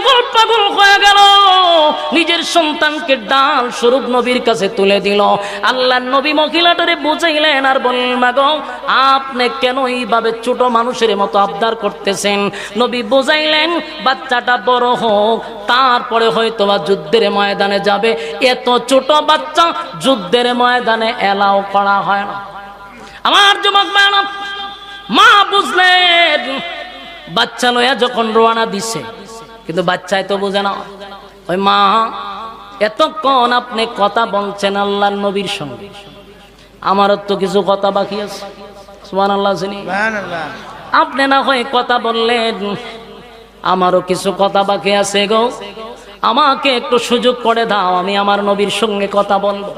পাগল পাগল হয়ে গেল, নিজের সন্তানকে ডাল স্বরূপ নবীর কাছে তুলে দিল। আল্লাহর নবী মহিলাটারে বুঝাইলেন আর বললেন, মাগো আপনি কেন এইভাবে ছোট মানুষের মতো আবদার করতেছেন? নবী বুঝাইলেন, বাচ্চাটা বড় হোক, তারপরে হয়তো বা যুদ্ধের ময়দানে যাবে। এত ছোট বাচ্চা যুদ্ধের ময়দানে এলাও করা হয় না। আমার যুবক ভাইরা, মা বুঝলেন বাচ্চা লয়া যখন রওনা দিছে, কিন্তু বাচ্চাই তো বুঝে না। ওই মা, এতক্ষণ আপনি কথা বলছেন আল্লাহর নবীর সঙ্গে, আমারও তো কিছু কথা বাকি আছে। সুবহানাল্লাহ। সুবহানাল্লাহ। আপনি না হয় কথা বললেন, আমারও কিছু কথা বাকি আছে গো, আমাকে একটু সুযোগ করে দাও, আমি আমার নবীর সঙ্গে কথা বলবো।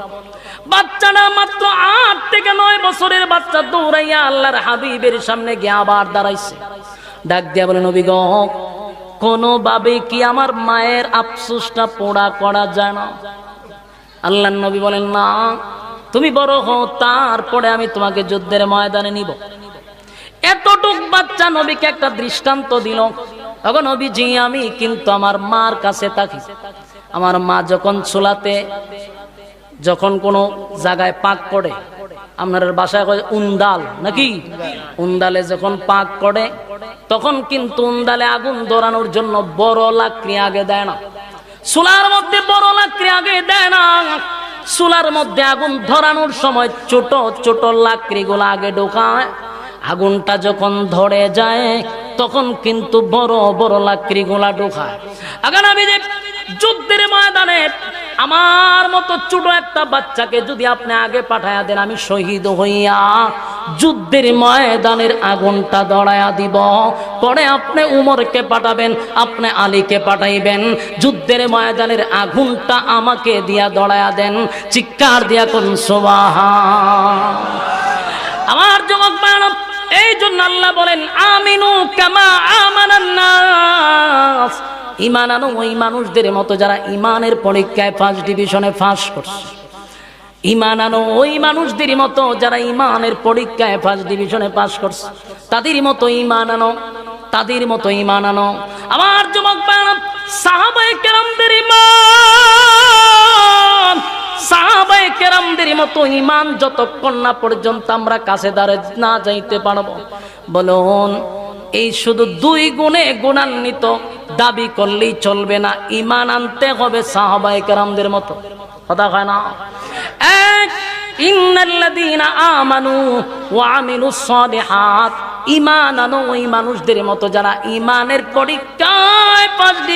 বাচ্চাটা মাত্র 8 থেকে 9 বছরের বাচ্চা দৌড়াইয়া আল্লাহর হাবিবের সামনে গিয়ে আবার দাঁড়াইছে। ডাক দিয়া বলে, নবী গো, কোনোভাবে কি আমার মায়ের আফসোসটা পোড়া করা যায় না? আল্লাহর নবী বলেন, না, তুমি বড় হও, তারপরে আমি তোমাকে যুদ্ধের ময়দানে নিব। এতটুক বাচ্চা নবীকে একটা দৃষ্টান্ত দিল। তখন নবীজি, আমি কিন্তু আমার মার কাছে থাকি। আমার মা যখন চুলাতে যখন কোনো জায়গায় পাক করে, আপনার বাসায় কয় উন্দাল নাকি, উন্দালে যখন পাক করে তখন কিন্তু উন্দালে আগুন ধরানোর জন্য বড় লাকড়ি আগে দেয় না, চুলার মধ্যে বড় লাকড়ি আগে দেয় না। চুলার মধ্যে আগুন ধরানোর সময় ছোট ছোট লাকড়িগুলো আগে ঢোকায়। আগুনটা যখন ধরে যায় তখন কিন্তু বড় বড় লাকড়িগুলা ঢোকায়। আগান আমি যে যুদ্ধের ময়দানে আমার মতো ছোট একটা বাচ্চাকে যদি আপনি আগে পাঠায়া দেন, আমি শহীদ হইয়া যুদ্ধের ময়দানের আগুনটা ধরায়া দিব। পরে আপনি উমরকে পাঠাবেন, আপনি আলীকে পাঠাইবেন, যুদ্ধের ময়দানের আগুনটা আমাকে দিয়া ধরায়া দেন। চিৎকার দিয়া কোন সুবহান। আমার যুবক ভাইরা, এই জন্য আল্লাহ বলেন, আমিনু কামা আমানান নাস, ঈমান আনো ওই মানুষদের মতো যারা ঈমানের পরীক্ষায় ফার্স্ট ডিভিশনে পাস করছে। ঈমান আনো ওই মানুষদের মতো যারা ঈমানের পরীক্ষায় ফার্স্ট ডিভিশনে পাস করছে, তাদের মতো ঈমান আনো, তাদের মতো ঈমান আনো। আমার যুবক ভাইরা, সাহাবায়ে কেরামদের ঈমান, সাহাবায়ে কেরামদের মতো ঈমান যতক্ষণ না পর্যন্ত আমরা কাছে দাঁড়ে না যাইতে পারবো, বলুন এই শুধু 2 গুণে গুণান্বিত দাবি করলেই চলবে না, ঈমান আনতে হবে সাহাবায়ে কেরামদের মতো। কথা হয় না? এক, ইন্নাল্লাযীনা আমানু ওয়া আমিলুস সালিহাত, ঈমান আনো ওই মানুষদের মতো যারা ঈমানের পরীক্ষায় পাস দিবে।